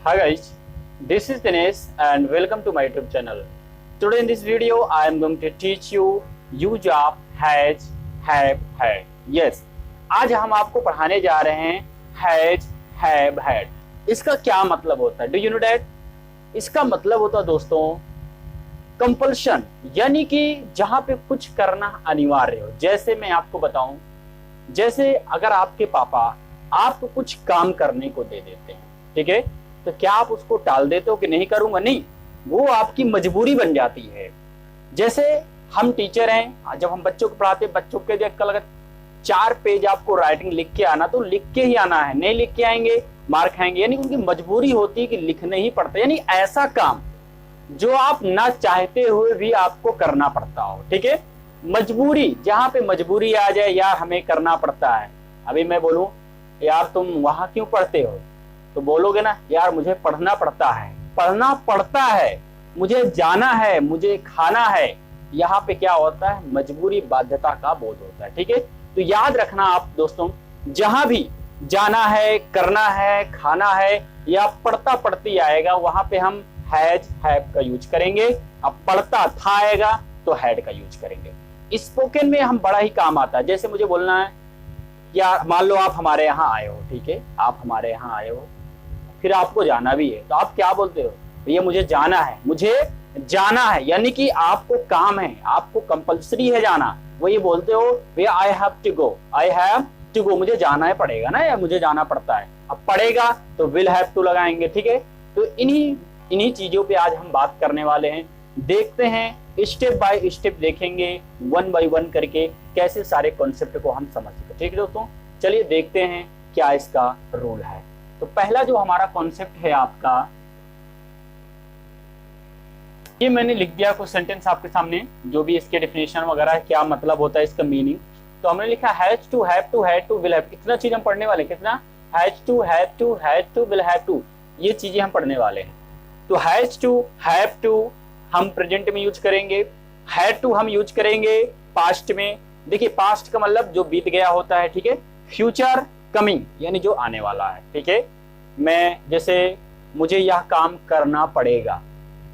Hi guys, this is Dinesh and welcome to my YouTube channel. Today in this video I am going to teach you use of has, have, had. Yes, आज हम आपको पढ़ाने जा रहे हैं has, have, had. इसका क्या मतलब होता है? Do you know that? इसका मतलब होता है दोस्तों कंपल्शन, यानी कि जहां पे कुछ करना अनिवार्य हो। जैसे मैं आपको बताऊं, जैसे अगर आपके पापा आपको कुछ काम करने को दे देते हैं, ठीक है, तो क्या आप उसको टाल देते हो कि नहीं करूंगा? नहीं, वो आपकी मजबूरी बन जाती है। जैसे हम टीचर हैं, जब हम बच्चों को पढ़ाते हैं, बच्चों के देख कर 4 पेज आपको राइटिंग लिख के आना, तो लिख के ही आना है, नहीं लिख के आएंगे मार खाएंगे। यानी उनकी मजबूरी होती है कि लिखने ही पड़ता है, यानी ऐसा काम जो आप ना चाहते हुए भी आपको करना पड़ता हो, ठीक है। मजबूरी, जहां पे मजबूरी आ जाए, यार हमें करना पड़ता है। अभी मैं बोलूं यार तुम वहां क्यों पढ़ते हो, तो बोलोगे ना यार मुझे पढ़ना पड़ता है, पढ़ना पड़ता है, मुझे जाना है, मुझे खाना है। यहाँ पे क्या होता है? मजबूरी, बाध्यता का बोध होता है, ठीक है। तो याद रखना आप दोस्तों, जहां भी जाना है, करना है, खाना है या पढ़ता पढ़ती आएगा, वहां पे हम हैज, हैव का यूज करेंगे। अब पढ़ता था आएगा तो हैड का यूज करेंगे। स्पोकन में हम बड़ा ही काम आता है। जैसे मुझे बोलना है या मान लो आप हमारे यहाँ आए हो, ठीक है, आप हमारे यहाँ आए हो, फिर आपको जाना भी है, तो आप क्या बोलते हो? भैया मुझे जाना है, मुझे जाना है, यानी कि आपको काम है, आपको कंपल्सरी है जाना। वो ये बोलते हो भैया I have to go, I have to go, मुझे जाना है पड़ेगा ना, या मुझे जाना पड़ता है। अब पड़ेगा तो विल हैव टू लगाएंगे, ठीक है। तो इन्हीं चीजों पे आज हम बात करने वाले हैं। देखते हैं स्टेप बाय स्टेप, देखेंगे 1 बाय 1 करके कैसे सारे कॉन्सेप्ट को हम समझ सके, ठीक है दोस्तों। चलिए देखते हैं क्या इसका रूल है। तो पहला जो हमारा कॉन्सेप्ट है आपका, ये मैंने लिख दिया कुछ सेंटेंस आपके सामने, जो भी इसके डेफिनेशन वगैरह है, क्या मतलब होता है इसका मीनिंग। तो हमने लिखा has to, have to, had to, will have. इतना चीज हम पढ़ने वाले, कितना? Has to, have to, had to, will have to, ये चीजें हम पढ़ने वाले हैं। तो हैज टू, हैव टू हम प्रेजेंट में यूज करेंगे, हैड टू हम यूज करेंगे पास्ट में। देखिए पास्ट का मतलब जो बीत गया होता है, ठीक है। फ्यूचर कमिंग यानी जो आने वाला है, ठीक है। मैं जैसे मुझे यह काम करना पड़ेगा,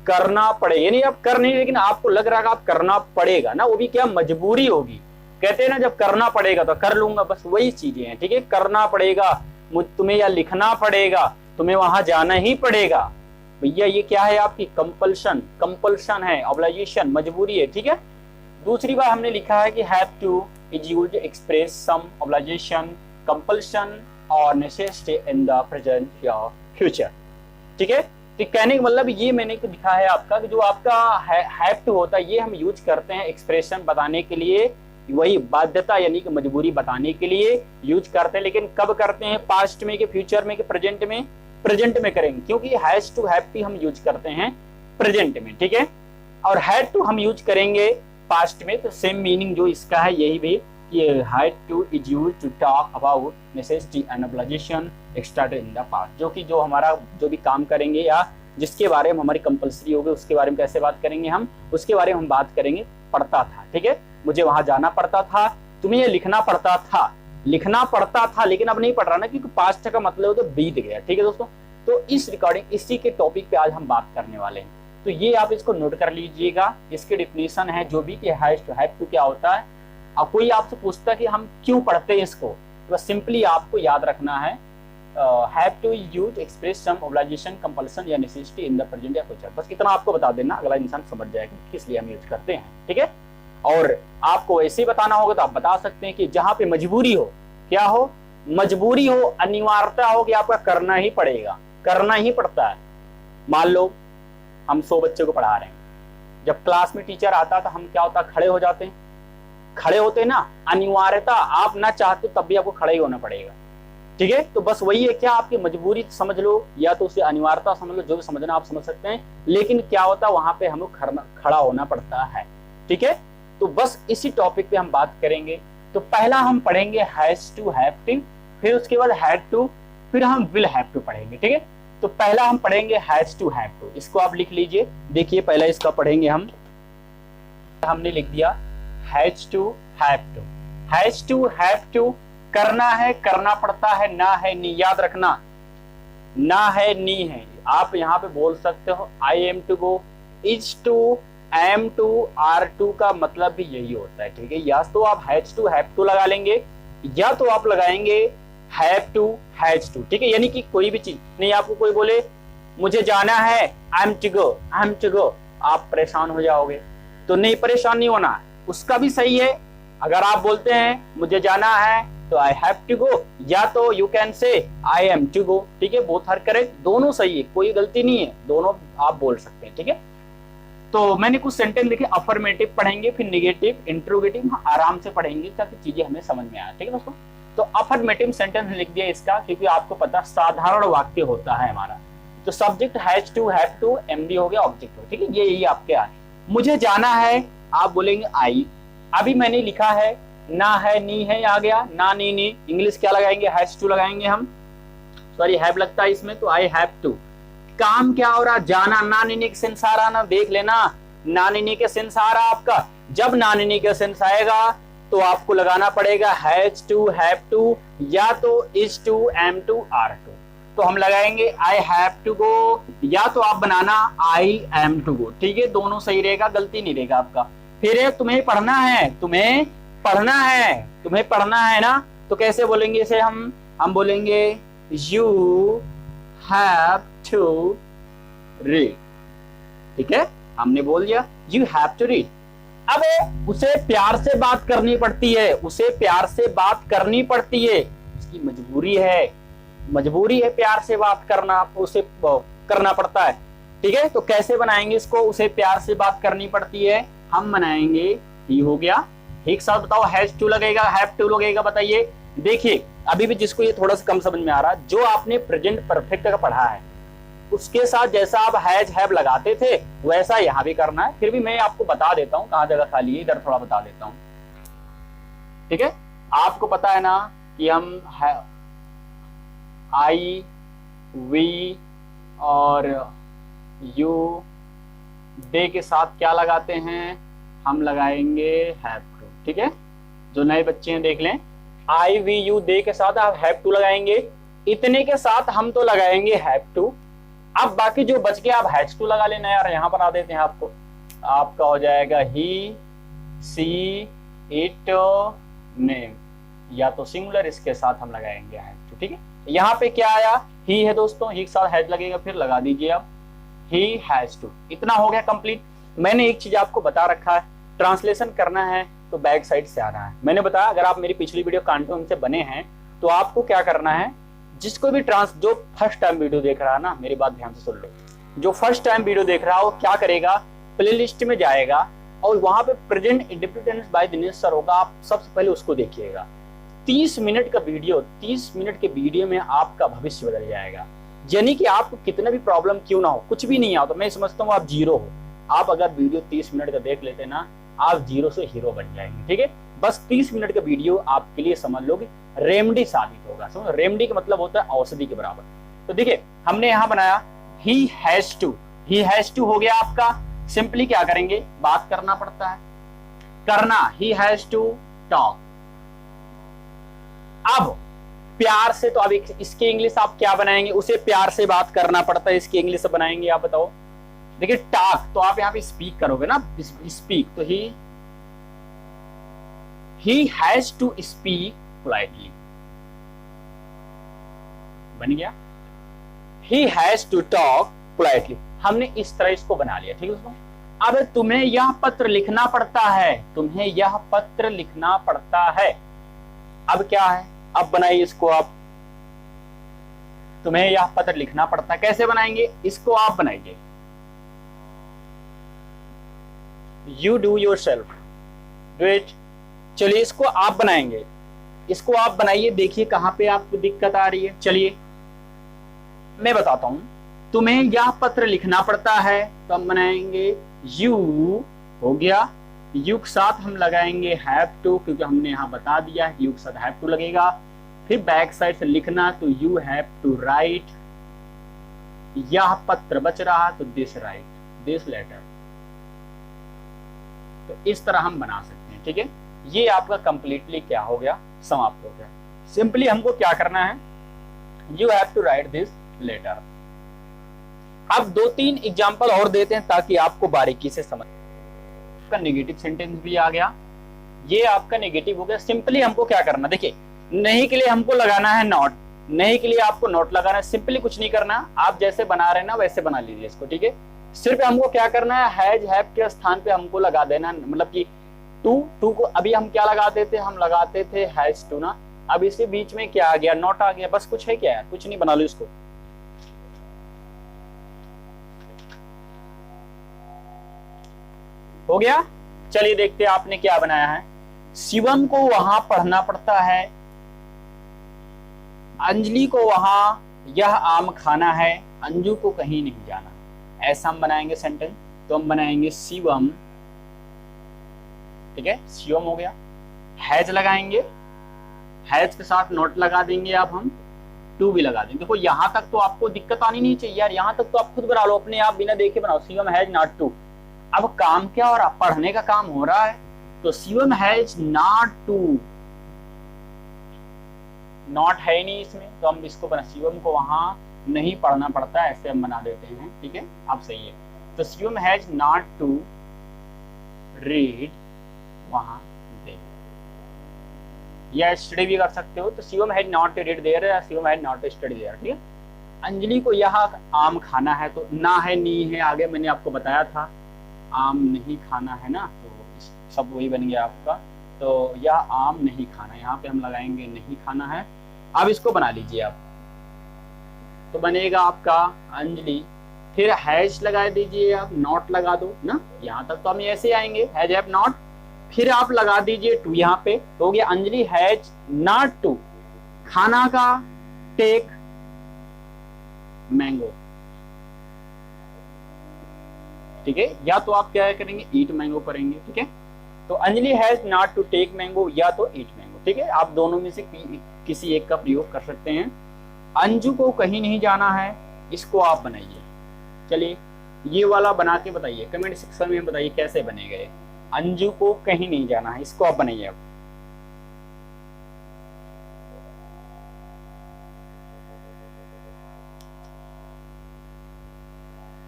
करना पड़े यानी आप कर नहीं, लेकिन आपको लग रहा है आप करना पड़ेगा ना, वो भी क्या मजबूरी होगी। कहते हैं ना जब करना पड़ेगा तो कर लूंगा, बस वही चीजें हैं, ठीक है। करना पड़ेगा, तुम्हें या लिखना पड़ेगा, तुम्हें वहां जाना ही पड़ेगा। भैया ये क्या है? आपकी कंपल्शन, कंपल्शन है, ऑब्लिगेशन, मजबूरी है, ठीक है। दूसरी बार हमने लिखा है कि have to is used express some obligation, compulsion और नेसेसिटी इन द प्रेजेंट या फ्यूचर, ठीक है। तो कहने का मतलब ये मैंने लिखा है आपका कि जो आपका हैव टू होता है, ये हम यूज करते हैं एक्सप्रेशन बताने के लिए, वही बाध्यता यानी कि मजबूरी बताने के लिए यूज करते हैं। लेकिन कब करते हैं? पास्ट में कि फ्यूचर में कि प्रेजेंट में? प्रेजेंट में करेंगे, क्योंकि हैज टू, हैव टू हम यूज करते हैं प्रेजेंट में, ठीक है। और हैड टू हम यूज करेंगे पास्ट में। तो सेम मीनिंग जो इसका है यही भी, कि had to is used to talk about necessity and obligation started in the past, जो कि जो हमारा जो भी काम करेंगे या जिसके बारे में हमारी कंपल्सरी होगी उसके बारे में कैसे बात करेंगे हम, उसके बारे में हम बात करेंगे। पढ़ता था, ठीक है, मुझे वहां जाना पड़ता था, तुम्हें ये लिखना पड़ता था, लिखना पड़ता था, लेकिन अब नहीं पढ़ रहा ना, क्योंकि पास्ट का मतलब तो बीत गया, ठीक है दोस्तों। तो इस रिकॉर्डिंग इसी के टॉपिक पे आज हम बात करने वाले हैं। तो ये आप इसको नोट कर लीजिएगा, इसके डिफिनेशन है जो भी कि हैज टू, हैव टू क्या होता है। अब कोई आपसे पूछता है कि हम क्यों पढ़ते हैं इसको, तो बस सिंपली आपको याद रखना है have to is used express some obligation, compulsion या नेसेसिटी इन द प्रेजेंट या फ्यूचर। बस इतना आपको बता देना, अगला इंसान समझ जाएगा किस लिए हम यूज करते हैं, ठीक है। और आपको ऐसे ही बताना होगा तो आप बता सकते हैं कि जहां पे मजबूरी हो, क्या हो? मजबूरी हो, अनिवार्यता हो कि आपका करना ही पड़ेगा, करना ही पड़ता है। मान लो हम 100 बच्चों को पढ़ा रहे हैं, जब क्लास में टीचर आता तो हम क्या होता? खड़े हो जाते हैं, खड़े होते हैं ना, अनिवार्यता, आप ना चाहते तब भी आपको खड़े ही होना पड़ेगा, ठीक है। तो बस वही है, क्या आपकी मजबूरी समझ लो या तो उसे अनिवार्यता समझ लो, जो भी समझना आप समझ सकते हैं। लेकिन क्या होता है वहां पे हमें खड़ा होना पड़ता है, ठीक है। तो बस इसी टॉपिक पे हम बात करेंगे। तो पहला हम पढ़ेंगे हैज टू, हैव टू, फिर उसके बाद हैड टू, फिर हम विल हैव टू पढ़ेंगे, ठीक है। तो पहला हम पढ़ेंगे हैज टू, हैव टू, इसको आप लिख लीजिए। देखिए पहला इसका पढ़ेंगे हम, हमने लिख दिया has to, have to. Has to, have to करना है, करना पड़ता है, ना है नी, याद रखना, ना है नी है, आप यहाँ पे बोल सकते हो I am to go, is to, am to, are to का मतलब भी यही होता है, ठीक है। या तो आप हैव टू लगा लेंगे या तो आप लगाएंगे हैव टू, ठीक है। यानी कि कोई भी चीज नहीं, आपको कोई बोले मुझे जाना है, आई एम टू गो, आप परेशान हो जाओगे, तो नहीं, परेशान नहीं होना, उसका भी सही है। अगर आप बोलते हैं मुझे जाना है तो आई हैव टू गो, या तो you can say I am to गो, ठीक है। बोथ आर करेक्ट, दोनों सही है, कोई गलती नहीं है, दोनों आप बोल सकते हैं, ठीक है। तो मैंने कुछ सेंटेंस लिखे, अफर्मेटिव पढ़ेंगे, फिर निगेटिव, इंट्रोगेटिव आराम से पढ़ेंगे ताकि चीजें हमें समझ में आए, ठीक है दोस्तों। तो अफर्मेटिव सेंटेंस लिख दिया इसका, क्योंकि आपको पता साधारण वाक्य होता है हमारा। तो subject has to, have to, एमडी हो गया, ऑब्जेक्ट हो, ठीक है। ये आपके आए, मुझे जाना है, आप बोलेंगे आई। अभी मैंने लिखा है, ना है, नी है, आ गया ना, नी, इंग्लिश क्या लगाएंगे, हैज टू लगाएंगे हम, सॉरी हैव लगता है इसमें, तो आई हैव टू। काम क्या हो रहा, जाना, ना नीनी के सेंस आ रहा ना, देख लेना, ना नीनी के सेंस आ रहा आपका। जब ना नीनी के सेंस आएगा तो आपको लगाना पड़ेगा हैज टू, हैव टू, या तो is to, am to, are to. तो हम लगाएंगे आई हैव टू गो, या तो आप बनाना आई एम टू गो, ठीक है। दोनों सही रहेगा, गलती नहीं रहेगा आपका। फिर तुम्हें पढ़ना है, तुम्हें पढ़ना है ना, तो कैसे बोलेंगे इसे हम बोलेंगे यू हैव टू रीड, ठीक है। हमने बोल दिया यू हैव टू रीड। अब उसे प्यार से बात करनी पड़ती है, उसकी मजबूरी है प्यार से बात करना, उसे करना पड़ता है, ठीक है। तो कैसे बनाएंगे इसको, उसे प्यार से बात करनी पड़ती है, हम बनाएंगे ही हो गया, एक साथ बताओ, हैज टू लगेगा, हैव टू लगेगा, बताइए। देखिए अभी भी जिसको ये थोड़ा सा कम समझ में आ रहा, जो आपने प्रेजेंट परफेक्ट का पढ़ा है उसके साथ जैसा आप हैज हैव लगाते थे वैसा यहाँ भी करना है। फिर भी मैं आपको बता देता हूँ कहाँ जगह खाली है, इधर थोड़ा बता देता हूँ, ठीक है। आपको पता है ना कि हम आई, वी और यू, दे के साथ क्या लगाते हैं, हम लगाएंगे हैव टू, ठीक है। जो नए बच्चे हैं देख लें, आई, वी, यू, दे के साथ आप हैव टू लगाएंगे, इतने के साथ हम तो लगाएंगे हैव टू। अब बाकी जो बच गया आप हैज टू लगा लेना यार, यहाँ बना देते हैं आपको, आपका हो जाएगा ही, सी, इट, नेम, या तो सिंगुलर, इसके साथ हम लगाएंगे हैव टू, ठीक है। यहाँ पे क्या आया, ही है दोस्तों, ही के साथ हैज लगेगा, फिर लगा दीजिए आप ही हैज टू। इतना हो गया कंप्लीट। मैंने एक चीज आपको बता रखा है, ट्रांसलेशन करना है तो बैक साइड से आना है। मैंने बताया अगर आप मेरी पिछली वीडियो कांटोन से बने हैं तो आपको क्या करना है, जिसको भी जो फर्स्ट टाइम वीडियो देख रहा है ना, मेरी बात ध्यान से सुन लो, जो फर्स्ट टाइम वीडियो देख रहा है वो क्या करेगा, प्लेलिस्ट में जाएगा और वहां पे present independence bye Dinesh sir होगा, आप सबसे पहले उसको देखिएगा। 30 मिनट का वीडियो, 30 मिनट के वीडियो में आपका भविष्य बदल जाएगा। यानी कि आपको कितना भी प्रॉब्लम क्यों ना हो, कुछ भी नहीं आओ तो मैं समझता हूँ आप जीरो हो। आप अगर वीडियो 30 मिनट का देख लेते ना, आप जीरो से हीरो बन जाएंगे, ठीक है। बस 30 मिनट का वीडियो आपके लिए समझ लो कि रेमडी साबित होगा। समझो, रेमडी का मतलब होता है औषधि के बराबर। तो देखिए हमने यहाँ बनाया ही हैज टू हो गया आपका। सिंपली क्या करेंगे, बात करना पड़ता है, करना, ही हैज टू टॉक। अब प्यार से, तो अब इसकी इंग्लिश आप क्या बनाएंगे, उसे प्यार से बात करना पड़ता है, इसकी इंग्लिश बनाएंगे आप बताओ। देखिए टॉक तो आप यहाँ पे स्पीक करोगे ना, स्पीक, तो he has to speak politely, बन गया। He has to talk politely, हमने इस तरह इसको बना लिया, ठीक है दोस्तों। अब तुम्हें यह पत्र लिखना पड़ता है, तुम्हें यह पत्र लिखना पड़ता है। अब क्या है, अब बनाइए इसको आप, तुम्हें यह पत्र लिखना पड़ता है, कैसे बनाएंगे इसको आप बनाइए, you do your self, do it. चलिए इसको आप बनाएंगे, इसको आप बनाइए, देखिए कहां पे आपको दिक्कत आ रही है। चलिए मैं बताता हूं, तुम्हें यह पत्र लिखना पड़ता है, तो हम बनाएंगे यू, हो गया, यू के साथ हम लगाएंगे हैव टू, क्योंकि हमने यहां बता दिया यू के साथ हैव टू लगेगा। फिर बैक साइड से लिखना, तो यू हैव टू राइट, यह पत्र बच रहा तो दिस राइट, दिस लेटर। तो इस तरह हम बना सकते हैं, ठीक है। ये आपका कंप्लीटली क्या हो गया, समाप्त हो गया। सिंपली हमको क्या करना है, you have to write this letter, अब 2-3 एग्जाम्पल और देते हैं ताकि आपको बारीकी से समझ। आपका नेगेटिव सेंटेंस भी आ गया, ये आपका नेगेटिव हो गया। सिंपली हमको क्या करना, देखिए नहीं के लिए हमको लगाना है नॉट, नहीं के लिए आपको नॉट लगाना है। सिंपली कुछ नहीं करना, आप जैसे बना रहे हैं ना वैसे बना लीजिए इसको, ठीक है। सिर्फ हमको क्या करना है, हैज हैव के स्थान पे हमको लगा देना, मतलब कि टू को अभी हम क्या लगाते थे, हम लगाते थे हैज टू ना, अब इसी बीच में क्या आ गया, नॉट आ गया। बस कुछ है क्या है, कुछ नहीं, बना लो इसको। हो गया। चलिए देखते हैं आपने क्या बनाया है। शिवम को वहां पढ़ना पड़ता है, अंजलि को वहां यह आम खाना है, अंजू को कहीं नहीं जाना। ऐसा हम बनाएंगे सेंटेंस, तो हम बनाएंगे शिवम, ठीक है, शिवम हो गया। हैज लगाएंगे, हैज के साथ नॉट लगा देंगे, अब हम टू भी लगा देंगे। देखो यहां तक तो आपको दिक्कत आनी नहीं चाहिए यार, यहां तक तो आप खुद बना लो अपने आप, बिना देखे बनाओ, शिवम हैज नॉट टू। अब काम क्या हो रहा, पढ़ने का काम हो रहा है, तो Shivam has not to, not है नहीं इसमें, तो हम इसको बना, शिवम को वहां नहीं पढ़ना पड़ता, ऐसे हम बना देते हैं, ठीक है, आप सही है। तो Shivam has not to read वहां दे, या स्टडी भी कर सकते हो, तो Shivam has not to read there या Shivam has not to study there, ठीक है। अंजलि को यह आम खाना है, तो ना है नी है, आगे मैंने आपको बताया था आम नहीं खाना है ना, तो सब वही बन गया आपका। तो यह आम नहीं खाना, यहाँ पे हम लगाएंगे नहीं खाना है। अब इसको बना लीजिए आप, तो बनेगा आपका अंजलि, फिर हैज लगा दीजिए आप, नॉट लगा दो ना, यहाँ तक तो हम ऐसे आएंगे, हैज हैव नॉट, फिर आप लगा दीजिए टू यहाँ पे, तो हो गया अंजलि हैज नॉट टू खाना का टेक मैंगो, ठीक है, या तो आप क्या करेंगे ईट मैंगो करेंगे, ठीक है। तो Anjali has not to take mango या तो ईट मैंगो, ठीक है, आप दोनों में से किसी एक का प्रयोग कर सकते हैं। अंजू को कहीं नहीं जाना है, इसको आप बनाइए। चलिए ये वाला बना के बताइए, कमेंट सेक्शन में बताइए कैसे बनेगा ये। अंजू को कहीं नहीं जाना है, इसको आप बनाइए। अब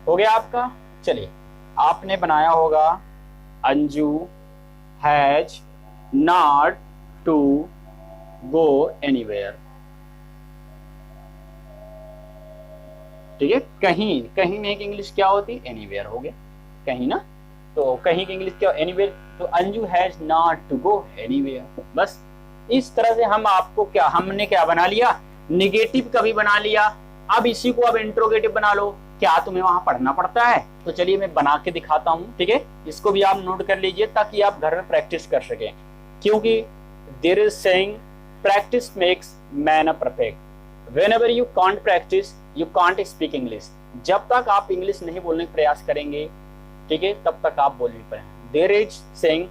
हो गया आपका। चलिए आपने बनाया होगा Anju has not to go anywhere, ठीक है। कहीं, कहीं में की इंग्लिश क्या होती, एनीवेयर हो गया, कहीं ना, तो कहीं की इंग्लिश क्या, एनीवेयर, तो Anju has not to go anywhere. बस इस तरह से हम आपको क्या, हमने क्या बना लिया, निगेटिव का भी बना लिया। अब इसी को अब इंट्रोगेटिव बना लो, क्या तुम्हें वहां पढ़ना पड़ता है, तो चलिए मैं बना के दिखाता हूं, ठीक है। इसको भी आप नोट कर लीजिए ताकि आप घर में प्रैक्टिस कर सकें, क्योंकि there is saying practice makes man a perfect. Whenever you can't practice you can't speak English. जब तक आप इंग्लिश नहीं बोलने का प्रयास करेंगे, ठीक है, तब तक आप बोल नहीं पाएंगे। There is saying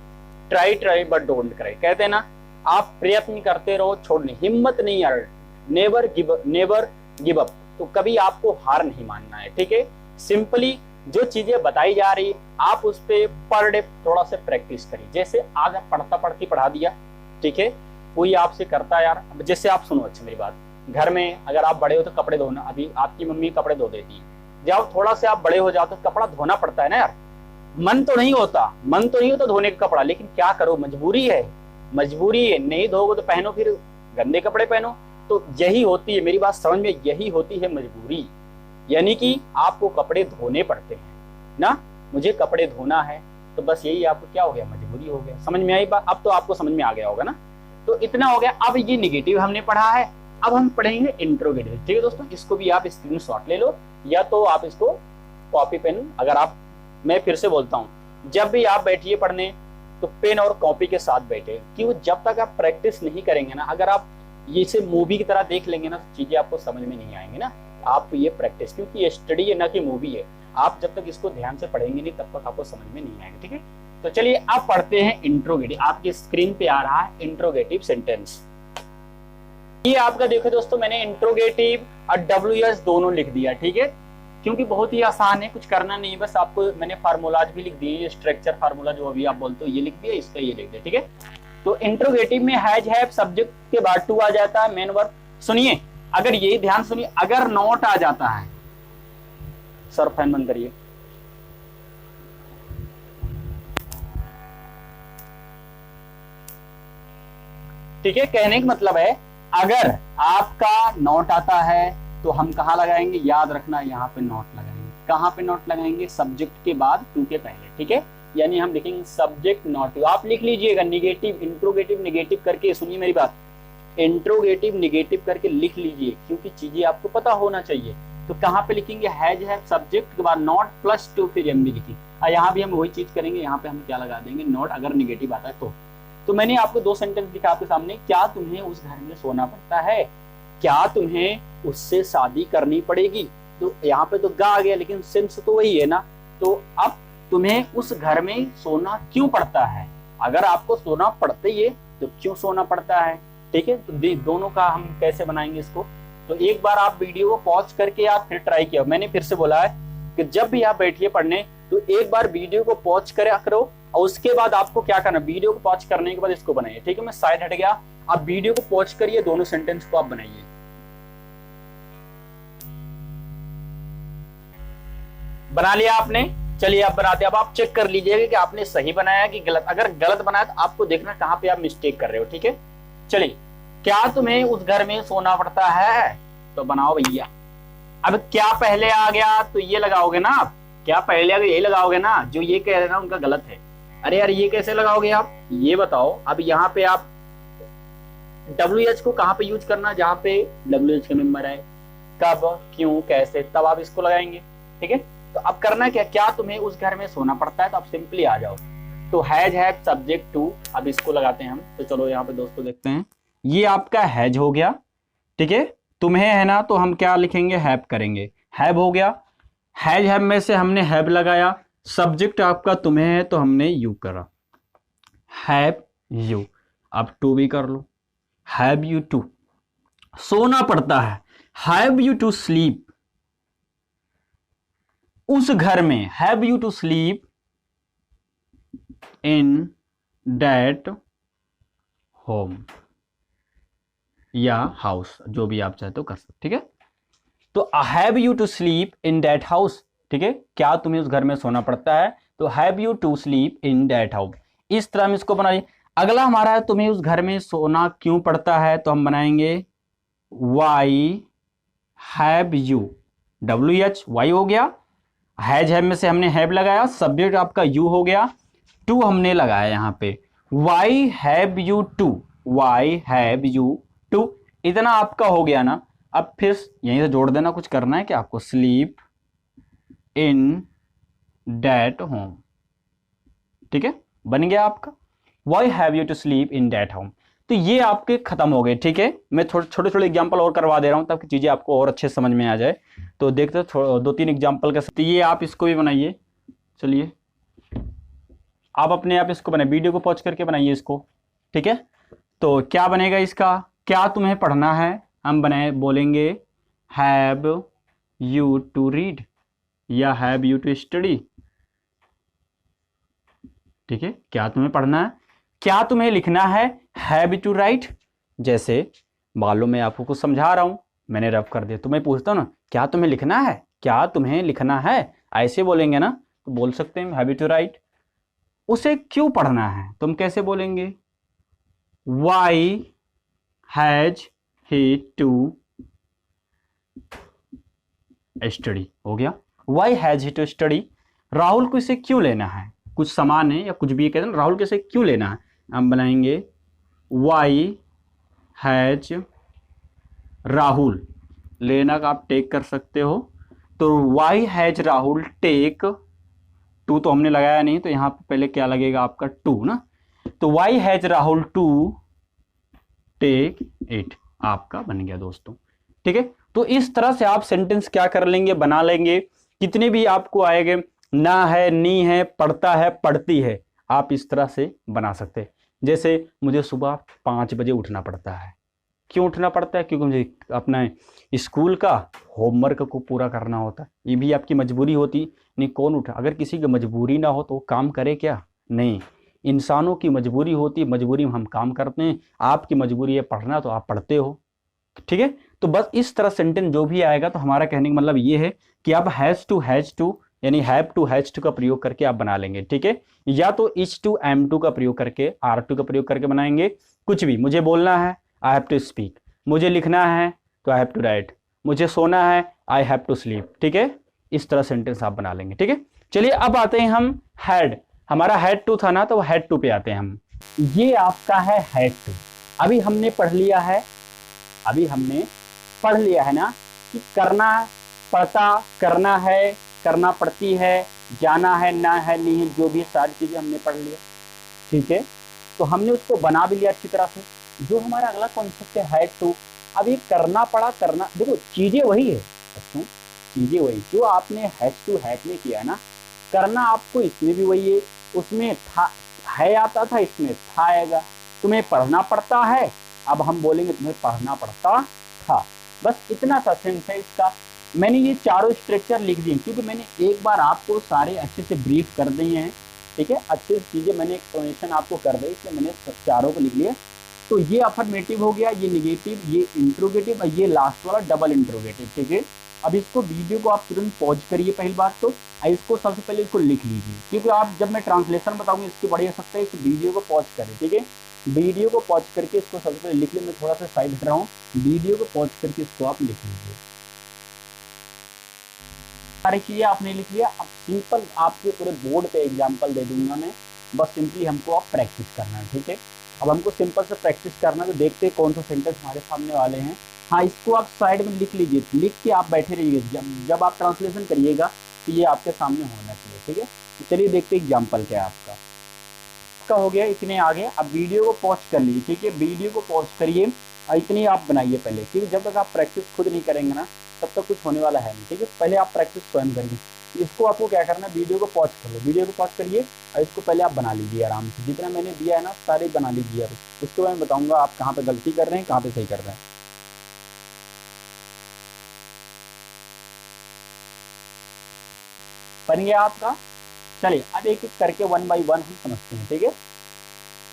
try try but don't cry, कहते हैं ना, आप प्रयत्न करते रहो, छोड़ने हिम्मत नहीं यार, नेवर गिव अप, तो कभी आपको हार नहीं मानना है, ठीक है। सिंपली जो चीजें बताई जा रही आप उस पे पर डे थोड़ा सा प्रैक्टिस करिए। जैसे आज आप पढ़ता पढ़ती पढ़ा दिया, ठीक है, कोई आपसे करता है यार, जैसे आप सुनो अच्छा मेरी बात, घर में अगर आप बड़े हो तो कपड़े धोना, अभी आपकी मम्मी कपड़े धो देती है, जब थोड़ा से आप बड़े हो जाओ तो कपड़ा धोना पड़ता है ना यार, मन तो नहीं होता धोने का कपड़ा, लेकिन क्या करो, मजबूरी है, नहीं धोगे तो पहनो, फिर गंदे कपड़े पहनो। तो यही होती है, मेरी बात समझ में, यही होती है मजबूरी, यानी कि आपको कपड़े धोने पड़ते हैं ना, मुझे कपड़े धोना है, तो बस यही आपको क्या हो गया, मजबूरी हो गया। समझ में आई बात, अब तो आपको समझ में आ गया होगा ना। तो इतना हो गया। अब ये निगेटिव हमने पढ़ा है, अब हम पढ़ेंगे इंट्रोगेटिव, ठीक है दोस्तों। इसको भी आप स्क्रीनशॉट ले लो, या तो आप इसको कॉपी पेन, अगर आप, मैं फिर से बोलता हूँ, जब भी आप बैठिए पढ़ने तो पेन और कॉपी के साथ बैठे, क्यों, जब तक आप प्रैक्टिस नहीं करेंगे ना, अगर आप ये से मूवी की तरह देख लेंगे ना, तो चीजें आपको समझ में नहीं आएंगी ना। आप ये प्रैक्टिस, क्योंकि ये स्टडी है ना कि मूवी है, आप जब तक इसको ध्यान से पढ़ेंगे नहीं तब तक आपको समझ में नहीं आएगा, ठीक है। तो चलिए अब पढ़ते हैं इंट्रोगेटिव। आपकी स्क्रीन पे आ रहा है इंट्रोगेटिव सेंटेंस। ये आपका देखो दोस्तों, मैंने इंट्रोगेटिव और WS दोनों लिख दिया, ठीक है, क्योंकि बहुत ही आसान है, कुछ करना नहीं, बस आपको मैंने फार्मूलाज भी लिख दिए, स्ट्रक्चर फार्मूला जो अभी आप बोलते हो ये लिख दिया, इसका ये लिख दिया, ठीक है। तो इंट्रोगेटिव में हैज हैव सब्जेक्ट के बाद टू आ जाता है, मेन वर्ब। सुनिए, अगर ये ध्यान सुनिए, अगर नॉट आ जाता है, सर फैन बंद करिए। ठीक है, कहने का मतलब है अगर आपका नॉट आता है तो हम कहाँ लगाएंगे, याद रखना यहाँ पे नॉट लगाएंगे। कहाँ पे नॉट लगाएंगे, सब्जेक्ट के बाद टू के पहले। ठीक है, यानी हम लिखेंगे सब्जेक्ट नॉट। आप लिख लीजिएगा निगेटिव, इंट्रोगेटिव निगेटिव करके, सुनिए मेरी बात, इंट्रोगेटिव निगेटिव करके लिख लीजिए, क्योंकि चीजें आपको पता होना चाहिए। तो कहाँ पे लिखेंगे, हैज है सब्जेक्ट के बाद नॉट प्लस टू, फिर एम भी लिखेंगे। और यहाँ भी हम वही चीज करेंगे, यहाँ पे हम क्या लगा देंगे, नॉट, अगर निगेटिव आता है तो मैंने आपको दो सेंटेंस लिखा आपके सामने। क्या तुम्हें उस घर में सोना पड़ता है, क्या तुम्हें उससे शादी करनी पड़ेगी। तो यहाँ पे तो गा आ गया, लेकिन सेंस तो वही है ना। तो अब तुम्हें उस घर में सोना क्यों पड़ता है, अगर आपको सोना पड़ता ही है तो क्यों सोना पड़ता है। ठीक है, तो दोनों का हम कैसे बनाएंगे इसको। तो एक बार आप वीडियो को पॉज करके आप फिर ट्राई किया। मैंने फिर से बोला है कि जब भी आप बैठिए पढ़ने तो एक बार वीडियो को पॉज करो और उसके बाद आपको क्या करना, वीडियो को पॉज करने के बाद इसको बनाइए। ठीक है, मैं साइड हट गया, आप वीडियो को पॉज करिए, दोनों सेंटेंस को आप बनाइए। बना लिया आपने, चलिए आप बनाते हैं। अब आप चेक कर लीजिएगा कि आपने सही बनाया कि गलत। अगर गलत बनाया तो आपको देखना कहां पे आप मिस्टेक कर रहे हो। ठीक है, चलिए, क्या तुम्हें उस घर में सोना पड़ता है, तो बनाओ भैया। अब क्या पहले आ गया तो ये लगाओगे ना आप, क्या पहले आ गया यही लगाओगे ना, जो ये कह रहे ना उनका गलत है। अरे यार ये कैसे लगाओगे आप, ये बताओ। अब यहाँ पे आप WH को कहां पे यूज करना, जहां पे WH का मेंबर है, कब, क्यों, कैसे, तब आप इसको लगाएंगे। ठीक है, तो अब करना क्या, क्या तुम्हें उस घर में सोना पड़ता है, तो आप सिंपली आ जाओ। तो हैज है सब्जेक्ट टू, अब इसको लगाते हैं हम। तो चलो यहाँ पे दोस्तों देखते हैं, ये आपका हैज हो गया। ठीक है, तुम्हें है ना, तो हम क्या लिखेंगे, हैव करेंगे, हैव हो गया। हैज हैव में से हमने हैव लगाया, सब्जेक्ट आपका तुम्हें है तो हमने यू करा, हैव यू। अब टू भी कर लो, हैव यू टू, सोना पड़ता है, हैव यू टू स्लीप उस घर में, have you to sleep in that home या हाउस, जो भी आप चाहते हो कर सकते। ठीक है, तो have you to sleep in that house. ठीक है, क्या तुम्हें उस घर में सोना पड़ता है, तो have you to sleep in that house. इस तरह हम इसको बनाइए। अगला हमारा है, तुम्हें उस घर में सोना क्यों पड़ता है, तो हम बनाएंगे why have you, WH why हो गया, हैज हैव में से हमने हैव लगाया, सब्जेक्ट आपका यू हो गया, टू हमने लगाया यहाँ पे, why have you to, why have you to, इतना आपका हो गया ना। अब फिर यहीं से जोड़ देना, कुछ करना है कि आपको, स्लीप इन दैट होम। ठीक है, बन गया आपका, why have you to sleep in that home. तो ये आपके खत्म हो गए। ठीक है, मैं छोटे छोटे एग्जांपल और करवा दे रहा हूं ताकि चीजें आपको और अच्छे समझ में आ जाए। तो देखते दो तीन एग्जांपल के साथ, ये आप इसको भी बनाइए। चलिए आप अपने आप इसको बनाइए, वीडियो को पॉज करके बनाइए इसको। ठीक है, तो क्या बनेगा इसका, क्या तुम्हें पढ़ना है, हम बनाए बोलेंगे हैव यू टू रीड या हैव यू टू स्टडी। ठीक है, क्या तुम्हें पढ़ना है, क्या तुम्हें लिखना है, हैव टू राइट। जैसे मान लो मैं आपको कुछ समझा रहा हूं, मैंने रफ कर दिया, तो मैं पूछता हूं ना, क्या तुम्हें लिखना है, क्या तुम्हें लिखना है, ऐसे बोलेंगे ना, तो बोल सकते हैं हैव टू राइट। उसे क्यों पढ़ना है, तुम कैसे बोलेंगे, why has he to study, हो गया, why has he to study. Rahul को इसे क्यों लेना है, कुछ सामान है या कुछ भी कहते हैं, राहुल को इसे क्यों लेना है, हम बनाएंगे वाई हैज राहुल, लेना का आप टेक कर सकते हो, तो why has Rahul take, to तो हमने लगाया नहीं, तो यहां पे पहले क्या लगेगा आपका, टू ना, तो why has Rahul to take it, आपका बन गया दोस्तों। ठीक है, तो इस तरह से आप सेंटेंस क्या कर लेंगे, बना लेंगे। कितने भी आपको आएंगे, ना है, नी है, पढ़ता है, पढ़ती है, आप इस तरह से बना सकते हैं। जैसे मुझे सुबह 5 बजे उठना पड़ता है, क्यों उठना पड़ता है, क्योंकि मुझे अपना स्कूल का होमवर्क को पूरा करना होता है, ये भी आपकी मजबूरी होती नहीं, कौन उठा, अगर किसी की मजबूरी ना हो तो वो काम करे क्या, नहीं, इंसानों की मजबूरी होती है, मजबूरी में हम काम करते हैं। आपकी मजबूरी है पढ़ना, तो आप पढ़ते हो। ठीक है। तो बस इस तरह सेंटेंस जो भी आएगा तो हमारा कहने का मतलब ये है कि आप हैज टू यानी हैव टू का प्रयोग करके आप बना लेंगे, ठीक है। या तो इज टू एम टू का प्रयोग करके, आर टू का प्रयोग करके बनाएंगे। कुछ भी, मुझे बोलना है आई हैव टू स्पीक, मुझे लिखना है तो आई हैव टू राइट, मुझे सोना है आई हैव टू स्लीप, ठीक है। इस तरह सेंटेंस आप बना लेंगे, ठीक है। चलिए अब आते हैं हम हैड, हमारा हैड टू था ना, तो हैड टू पे आते हैं हम। ये आपका है हैड टू। अभी हमने पढ़ लिया है, अभी हमने पढ़ लिया है ना कि करना पड़ता, करना है, करना पड़ती है, जाना है, ना है, नहीं है, जो भी सारी चीजें हमने पढ़ लिया, ठीक है। तो हमने उसको बना भी लिया अच्छी तरह से। जो हमारा अगला कॉन्सेप्ट है हैड टू, अब ये करना पड़ा, करना, देखो चीजें वही है, चीजें वही जो आपने हैड टू हैड में किया है ना, करना आपको इसमें भी वही है, उसमें था है आता था, इसमें था आएगा। तुम्हें पढ़ना पड़ता है, अब हम बोलेंगे तुम्हें पढ़ना पड़ता था। बस इतना सा सेंस है इसका। मैंने ये चारों स्ट्रक्चर लिख दिए क्योंकि मैंने एक बार आपको सारे अच्छे से ब्रीफ कर दिए हैं, ठीक है। अच्छे से चीजें मैंने एक्सप्लेनेशन आपको कर दी, इसलिए मैंने चारों को लिख लिया। तो ये अफर्मेटिव हो गया, ये निगेटिव, ये इंट्रोगेटिव और ये लास्ट वाला डबल इंट्रोगेटिव, ठीक है। अब इसको वीडियो को आप तुरंत पॉज करिए पहली बात तो, इसको सबसे पहले इसको लिख लीजिए, क्योंकि आप जब मैं ट्रांसलेशन बताऊंगी इसकी बढ़िया सकते हैं, इस वीडियो को पॉज करें, ठीक है। वीडियो को पॉज करके इसको सबसे पहले लिख ले, मैं थोड़ा सा साइड हट रहा हूँ, वीडियो को पॉज करके इसको आप लिख लीजिए। सारी चीजें आपने लिख लिया। अब सिंपल आपके पूरे बोर्ड पे एग्जाम्पल दे दूंगा मैं, बस सिंपली हमको आप प्रैक्टिस करना है, ठीक है। अब हमको सिंपल से प्रैक्टिस करना है, तो देखते हैं कौन सा सेंटेंस हमारे सामने वाले हैं। हाँ, इसको आप साइड में लिख लीजिए, लिख के आप बैठे रहिए, जब आप ट्रांसलेशन करिएगा तो ये आपके सामने होना चाहिए, ठीक है। तो चलिए देखते एग्जाम्पल क्या है आपका हो गया, इतने आ गए। अब वीडियो को पॉज कर लीजिए, ठीक है, वीडियो को पॉज करिए, इतनी आप बनाइए पहले, क्योंकि जब तक आप प्रैक्टिस खुद नहीं करेंगे ना तब तक कुछ होने वाला है नहीं, ठीक है। पहले आप प्रैक्टिस स्वयं करिए। इसको आपको क्या करना है, वीडियो को पॉज कर लो, वीडियो को पॉज करिए और इसको पहले आप बना लीजिए आराम से, जितना मैंने दिया है ना सारे बना लीजिए। अब उसके बाद मैं बताऊंगा आप कहाँ पे गलती कर रहे हैं, कहाँ पे सही कर रहे हैं। बन गया आपका। चलिए अब एक एक करके वन बाई वन हम समझते हैं, ठीक है,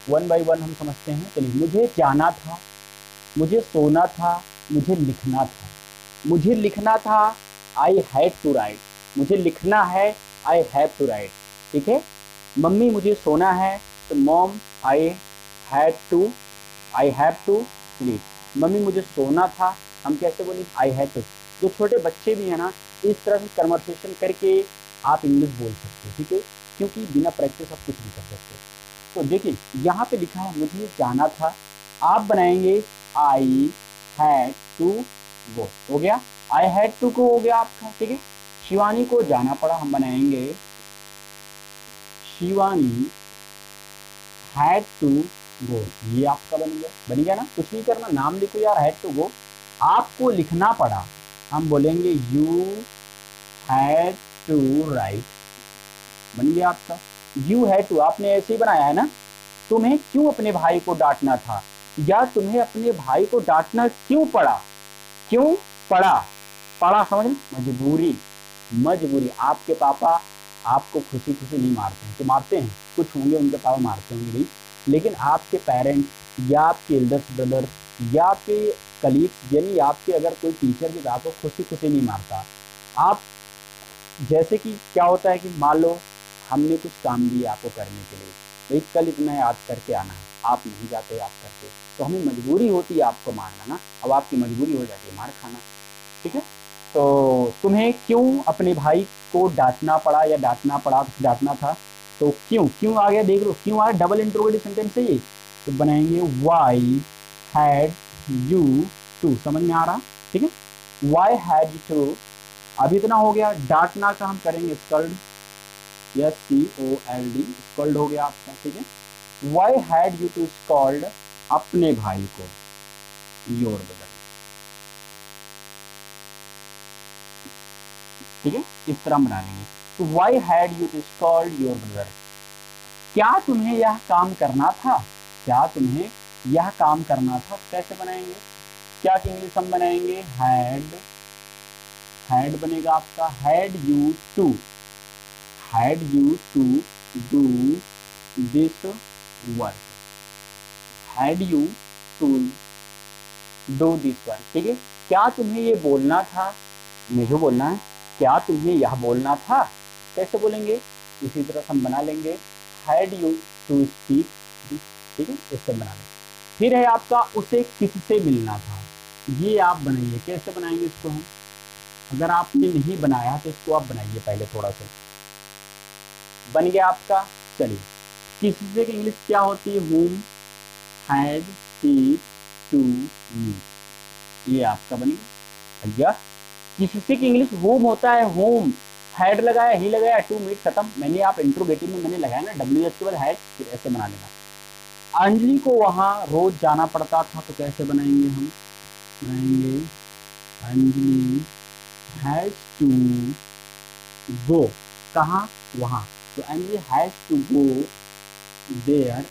वन बाई वन हम समझते हैं। चलिए, मुझे जाना था, मुझे सोना था, मुझे लिखना था। मुझे लिखना था, आई हैड टू राइट, मुझे लिखना है, आई हैव टू राइट, ठीक है। मम्मी मुझे सोना है, तो mom I have to sleep. Mummy मुझे सोना था, हम कैसे बोले, आई हैव टू। जो छोटे बच्चे भी हैं ना, इस तरह से कन्वर्सेशन करके आप इंग्लिश बोल सकते हो, ठीक है, क्योंकि बिना प्रैक्टिस आप कुछ नहीं कर सकते। तो देखिए यहाँ पे लिखा है मुझे जाना था, आप बनाएंगे आई हैड टू गो, हो गया, आई हैड टू को हो गया आपका, ठीक है। शिवानी को जाना पड़ा, हम बनाएंगे शिवानी हैड टू गो, ये आपका बन गया ना। कुछ नहीं करना, नाम लिखो यार, हैड टू गो। आपको लिखना पड़ा, हम बोलेंगे यू हैड टू राइट, बन गया आपका यू हैड टू। आपने ऐसे ही बनाया है ना। तुम्हें क्यों अपने भाई को डांटना था, या तुम्हें अपने भाई को डांटना क्यों पड़ा, क्यों पड़ा, पड़ा समझ, मजबूरी, मजबूरी। आपके पापा आपको खुशी खुशी नहीं मारते हैं, तो मारते हैं, कुछ होंगे उनके पापा मारते होंगे नहीं, लेकिन आपके पेरेंट्स या आपके एल्डर्स ब्रदर या आपके कलीग्स, यानी आपके अगर कोई टीचर भी आपको खुशी खुशी नहीं मारता। आप जैसे कि क्या होता है कि मान लो हमने कुछ काम दिया आपको करने के लिए, भाई कल इतना याद करके आना है, आप नहीं जाते याद करके, तो हमें मजबूरी होती है आपको मारना ना, अब आपकी मजबूरी हो जाती है मार खाना, ठीक है। तो तुम्हें क्यों अपने भाई को डांटना पड़ा, या डांटना था, तो क्यों, क्यों आ गया, देख लो क्यों आ गया, डबल इंट्रोगेटिव सेंटेंस है ये। तो बनाएंगे वाई हैड यू टू, समझ में आ रहा, ठीक है, वाई हैड यू टू। अब इतना हो गया। डांटना का हम करेंगे स्कल्ड, SCOLD, स्कल्ड हो गया आपका, ठीक है। Why had you to scold, अपने भाई को, योर ब्रदर, ठीक है, इस तरह बना लेंगे। तो why had you to scold your brother, क्या तुम्हें यह काम करना था, क्या तुम्हें यह काम करना था, कैसे बनाएंगे, क्या की इंग्लिश हम बनाएंगे, हैड बनेगा आपका, had you to do this work, had you to do this one, ठीक है। क्या तुम्हें ये बोलना था, मुझे बोलना है, क्या तुम्हें यह बोलना था, कैसे बोलेंगे, इसी तरह हम बना लेंगे हैड यू टू स्पीक, ठीक है, इससे बना लेंगे। फिर है आपका उसे किससे मिलना था, ये आप बनाइए, कैसे बनाएंगे इसको हम, अगर आपने नहीं बनाया तो इसको आप बनाइए पहले थोड़ा सा, बन गया आपका। चलिए किससे की इंग्लिश क्या होती है, whom, had, he, to, me, ये आपका बन गया भैया। किससे की इंग्लिश whom होता है, whom, had लगाया, ही लगाया, to meet, खत्म। मैंने आप इंट्रोगेटिव में मैंने लगाया ना WH के बाद had, फिर ऐसे बना लेना। अंजलि को वहां रोज जाना पड़ता था, तो कैसे बनाएंगे हम, बनाएंगे अंजलि हैज टू गो, कहाँ, वहां, तो Anjali has to go there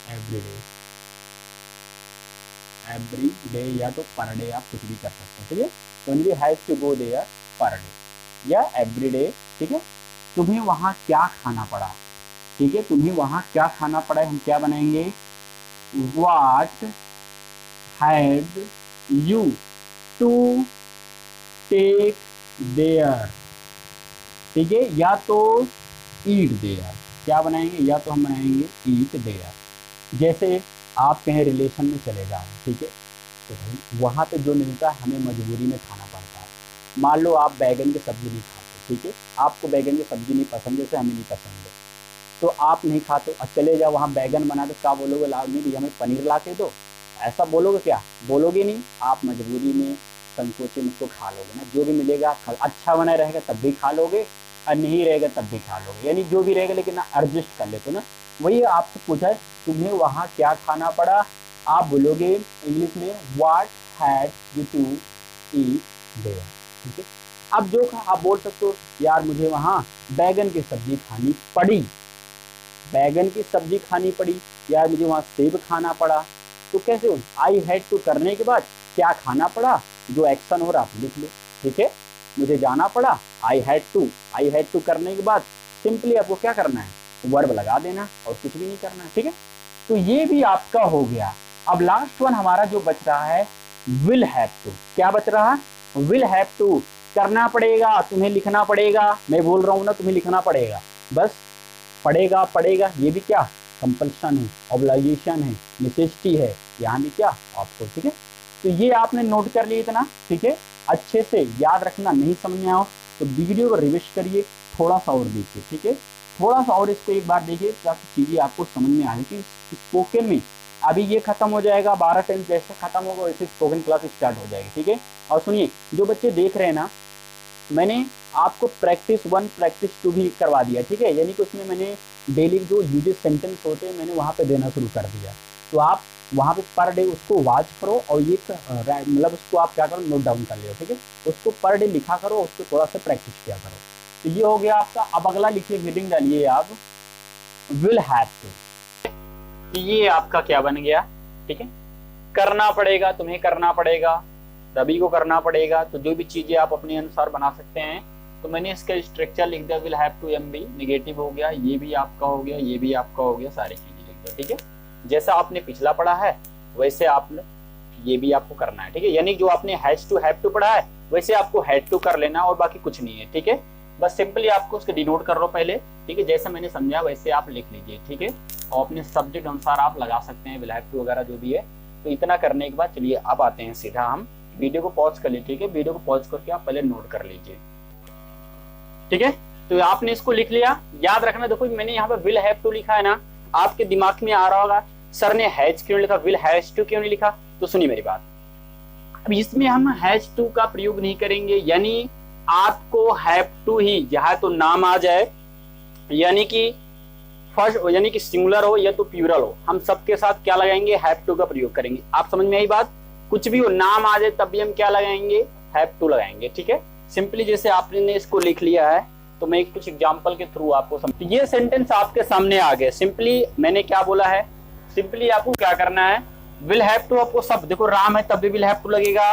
every day या तो पर डे, आप कुछ भी कर सकते हैं, ठीक है। तो Anjali has to go there per day या एवरी डे, ठीक है। तुम्हें वहां क्या खाना पड़ा, ठीक है, तुम्हें वहां क्या खाना पड़ा, हम क्या बनाएंगे, what had you to take there, ठीक है, या तो ईट देयर, क्या बनाएंगे, या तो हम बनाएंगे ईट देयर। जैसे आप कहीं रिलेशन में चले जाओ, ठीक है, तो भाई वहाँ पे जो मिलता है हमें मजबूरी में खाना पड़ता है। मान लो आप बैगन की सब्जी नहीं खाते, ठीक है, आपको बैगन की सब्जी नहीं पसंद, जैसे हमें नहीं पसंद है, तो आप नहीं खाते, और चले जाओ वहाँ बैगन बना, तो क्या बोलोगे, ला नहीं भैया हमें पनीर ला के दो, ऐसा बोलोगे क्या, बोलोगे नहीं, आप मजबूरी में संकोच में उसको खा लोगे ना, जो भी मिलेगा अच्छा बना रहेगा तब भी खा लोगे, और नहीं रहेगा तब भी खा लोगे, यानी जो भी रहेगा, लेकिन एडजस्ट कर लेते हो ना। वही आपसे पूछा है तुम्हें वहाँ क्या खाना पड़ा, आप बोलोगे इंग्लिश में what had you to eat there, ठीक है। अब जो आप बोल सकते हो, यार मुझे वहाँ बैगन की सब्जी खानी पड़ी, बैगन की सब्जी खानी पड़ी, यार मुझे वहाँ सेब खाना पड़ा, तो कैसे हो, आई हैड टू करने के बाद क्या खाना पड़ा, जो एक्शन हो रहा आप लिख लो, ठीक है। मुझे जाना पड़ा, आई हैड टू करने के बाद सिंपली आपको क्या करना है, वर्ब लगा देना और कुछ भी नहीं करना है, ठीक है। तो ये भी आपका हो गया। अब लास्ट वन हमारा जो बच रहा है विल हैव टू, क्या बच रहा है, विल हैव टू, करना पड़ेगा, तुम्हें लिखना पड़ेगा, मैं बोल रहा हूँ ना तुम्हें लिखना पड़ेगा, बस पड़ेगा पड़ेगा, ये भी क्या कंपल्शन है, ऑब्लिगेशन है, नेसेसिटी है, यहाँ भी क्या आपको, ठीक है। तो ये आपने नोट कर लिया इतना, ठीक है, अच्छे से याद रखना, नहीं समझ में आओ तो वीडियो को रिविज करिए, थोड़ा सा और देखिए, ठीक है, थोड़ा सा और इसको एक बार देखिए ताकि चीजें आपको समझ में आए कि स्पोकन में अभी ये खत्म हो जाएगा, 12 टेंस जैसे खत्म होगा वैसे स्पोकन क्लास स्टार्ट हो जाएगी, ठीक है। और सुनिए जो बच्चे देख रहे हैं ना, मैंने आपको प्रैक्टिस 1 प्रैक्टिस 2 भी करवा दिया, ठीक है, यानी कि उसमें मैंने डेली जो यूजेस सेंटेंस होते हैं मैंने वहाँ पे देना शुरू कर दिया, तो आप वहाँ पे पर डे उसको वॉच करो और ये मतलब उसको आप क्या करो, नोट डाउन कर लियो, ठीक है, उसको पर डे लिखा करो, उसको थोड़ा सा प्रैक्टिस किया करो। तो ये हो गया आपका। अब अगला लिखिए, हेडिंग डालिए आप विल हैव टू, ये आपका क्या बन गया, ठीक है, करना पड़ेगा, तुम्हें करना पड़ेगा, रवि को करना पड़ेगा, तो जो भी चीजें आप अपने अनुसार बना सकते हैं। तो मैंने इसका स्ट्रक्चर लिख दिया, विल हैव टू एमबी, नेगेटिव हो गया, ये भी आपका हो गया, ये भी आपका हो गया, सारी चीजें लिख दिया, ठीक है। जैसा आपने पिछला पढ़ा है वैसे आप ये भी आपको करना है, ठीक है, यानी जो आपने हैज टू हैव टू पढ़ा है वैसे आपको हैड टू कर लेना और बाकी कुछ नहीं है, ठीक है। बस सिंपली आपको उसके डिनोट कर लो पहले, ठीक है, जैसा मैंने समझा वैसे आप लिख लीजिए, ठीक है, और अपने सब्जेक्ट अनुसार आप लगा सकते हैं विल हैव टू वगैरह जो भी है। तो इतना करने के बाद चलिए अब आते हैं सीधा हम, वीडियो को पॉज कर लीजिए, ठीक है, वीडियो को पॉज करके आप पहले नोट कर लीजिए, ठीक है। तो आपने इसको लिख लिया, याद रखना, देखो मैंने यहाँ पे विल हैव टू लिखा है ना, आपके दिमाग में आ रहा होगा सर ने हैज क्यों लिखा, विल हैज टू क्यों नहीं लिखा, तो सुनिए मेरी बात, अब इसमें हम हैज टू का प्रयोग नहीं करेंगे, यानी आपको हैव टू ही जहां तो नाम आ जाए, यानी कि फर्स्ट यानी कि सिंगुलर हो या तो प्लूरल हो, हम सबके साथ क्या लगाएंगे, हैव टू का प्रयोग करेंगे। आप समझ में आई बात, कुछ भी हो नाम आ जाए तब भी हम क्या लगाएंगे, हैव टू लगाएंगे, ठीक है। सिंपली जैसे आपने इसको लिख लिया है तो मैं कुछ एग्जांपल के थ्रू आपको समझ, ये सेंटेंस आपके सामने आ गए। सिंपली मैंने क्या बोला है, सिंपली आपको क्या करना है, विल हैव टू आपको सब, देखो राम है तब भी विल हैव टू लगेगा,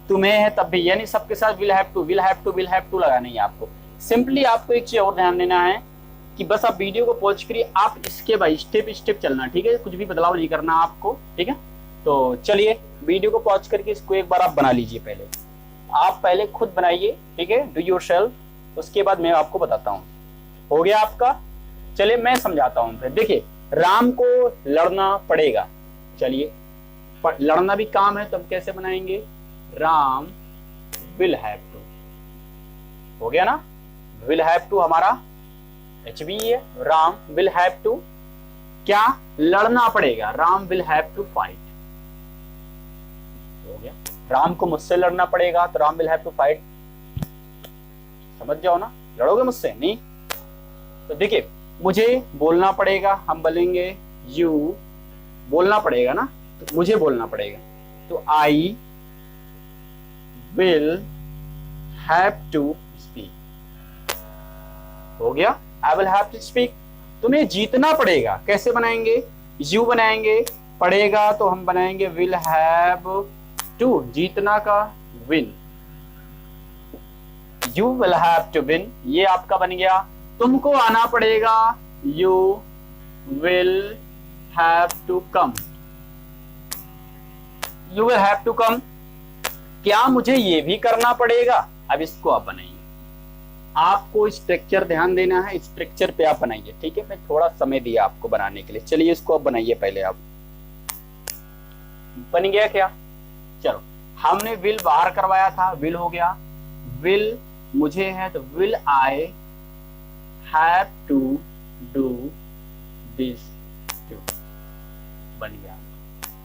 तुम्हें है तब भी, यानी सबके साथ will have to will have to will have to लगाना है आपको। सिंपली आपको एक चीज और ध्यान देना है कि बस आप वीडियो को पॉज करिए, आप इसके बाद स्टेप स्टेप चलना, ठीक है, कुछ भी बदलाव नहीं करना आपको, ठीक है। तो चलिए वीडियो को पॉज करके इसको एक बार आप बना लीजिए। पहले आप पहले खुद बनाइए, ठीक है, डू योर सेल्फ, उसके बाद मैं आपको बताता हूँ। हो गया आपका? चलिए मैं समझाता हूँ। फिर देखिए, राम को लड़ना पड़ेगा। चलिए, लड़ना भी काम है, तब कैसे बनाएंगे? Ram will have to. हो गया ना? विल हैव टू हमारा HV है। राम विल हैव टू क्या? लड़ना पड़ेगा। Ram will have to fight. हो गया, राम को मुझसे लड़ना पड़ेगा, तो Ram will have to fight. समझ जाओ ना, लड़ोगे मुझसे? नहीं। तो देखिए, मुझे बोलना पड़ेगा, हम बोलेंगे यू, बोलना पड़ेगा ना, तो मुझे बोलना पड़ेगा, तो I will have to speak. हो गया, I will have to speak. तुम्हें जीतना पड़ेगा। कैसे बनाएंगे? यू बनाएंगे, पड़ेगा तो हम बनाएंगे विल हैव टू, जीतना का win. You will have to win, ये आपका बन गया। तुमको आना पड़ेगा, you will have to come. You will have to come. क्या मुझे ये भी करना पड़ेगा? अब इसको आप बनाइए। आपको स्ट्रक्चर ध्यान देना है, स्ट्रक्चर पे आप बनाइए, ठीक है। मैं थोड़ा समय दिया आपको बनाने के लिए। चलिए इसको आप बनाइए पहले। आप बन गया क्या? चलो, हमने विल बाहर करवाया था, विल हो गया। विल मुझे है, तो will I have to do this too, बन गया।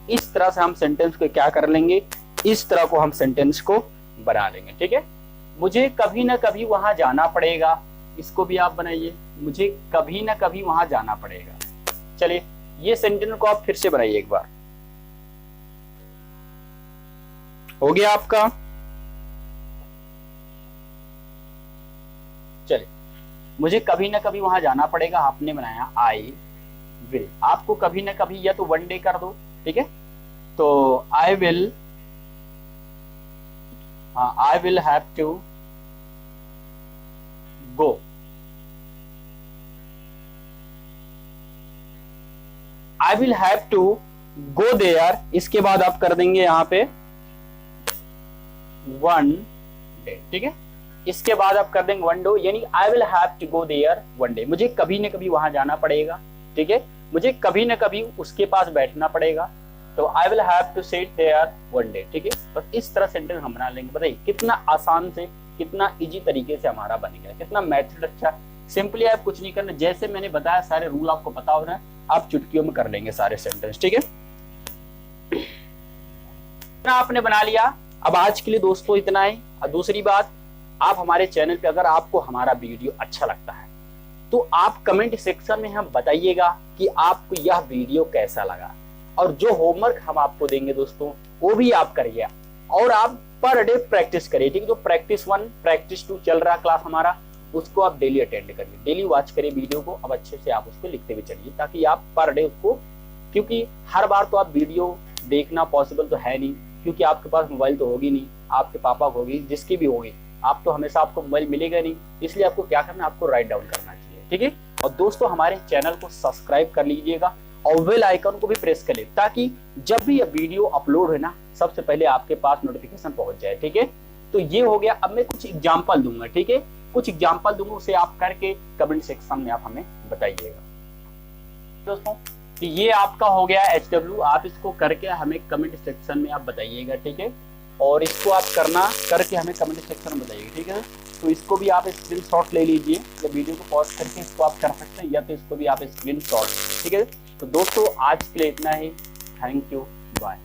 इस तरह से हम सेंटेंस को क्या कर लेंगे? इस तरह को हम सेंटेंस को बना लेंगे, ठीक है। मुझे कभी ना कभी वहां जाना पड़ेगा, इसको भी आप बनाइए। मुझे कभी ना कभी वहां जाना पड़ेगा। चलिए, ये सेंटेंस को आप फिर से बनाइए एक बार। हो गया आपका? चलिए, मुझे कभी ना कभी वहां जाना पड़ेगा, आपने बनाया आई विल। आपको कभी ना कभी या तो वन डे कर दो, ठीक है। तो I will have to go. I will have to go there. इसके बाद आप कर देंगे यहां पे वन डे, ठीक है। इसके बाद आप कर देंगे वन डे, यानी I will have to go there one day. मुझे कभी न कभी वहां जाना पड़ेगा, ठीक है। मुझे कभी न कभी उसके पास बैठना पड़ेगा, तो I will have to sit there one day, ठीक है। बस इस तरह सेंटेंस हम बना लेंगे। बताइए कितना आसान से, कितना इजी तरीके से हमारा बन गया, कितना मेथड अच्छा। सिंपली आप कुछ नहीं करना, जैसे मैंने बताया सारे रूल आपको पता हो रहा है, आप चुटकियों में कर लेंगे सारे सेंटेंस, ठीक है। आपने बना लिया। अब आज के लिए दोस्तों इतना ही। और दूसरी बात, आप हमारे चैनल पे अगर आपको हमारा वीडियो अच्छा लगता है तो आप कमेंट सेक्शन में हम बताइएगा कि आपको यह वीडियो कैसा लगा। और जो होमवर्क हम आपको देंगे दोस्तों, वो भी आप करिए और आप पर डे प्रैक्टिस करिए, ठीक है। जो प्रैक्टिस 1 प्रैक्टिस 2 चल रहा क्लास हमारा, उसको आप डेली अटेंड करिए, डेली वॉच करिए वीडियो को। अब अच्छे से आप उसको लिखते भी चलिए, ताकि आप पर डे उसको, क्योंकि हर बार तो आप वीडियो देखना पॉसिबल तो है नहीं, क्योंकि आपके पास मोबाइल तो होगी नहीं, आपके पापा को होगी, जिसकी भी होगी, आप तो हमेशा आपको मोबाइल मिलेगा नहीं। इसलिए आपको क्या करना है, आपको राइट डाउन करना चाहिए, ठीक है। और दोस्तों हमारे चैनल को सब्सक्राइब कर लीजिएगा और बेल आइकन को भी प्रेस कर ले, ताकि जब भी ये वीडियो अपलोड है ना, सबसे पहले आपके पास नोटिफिकेशन पहुंच जाए, ठीक है। तो ये हो गया। अब मैं कुछ एग्जाम्पल दूंगा, ठीक है, कुछ एग्जाम्पल दूंगा, उसे आप करके कमेंट सेक्शन में आप हमें बताइएगा दोस्तों। तो ये आपका हो गया HW। आप इसको करके हमें कमेंट सेक्शन में आप बताइएगा, ठीक है। और इसको आप करके हमें कमेंट सेक्शन में बताइएगा, ठीक है। तो इसको भी आप स्क्रीनशॉट ले लीजिए, तो वीडियो को पॉज करके इसको आप कर सकते हैं, या तो इसको भी आप स्क्रीनशॉट, ठीक है। तो दोस्तों आज के लिए इतना ही। Thank you, bye.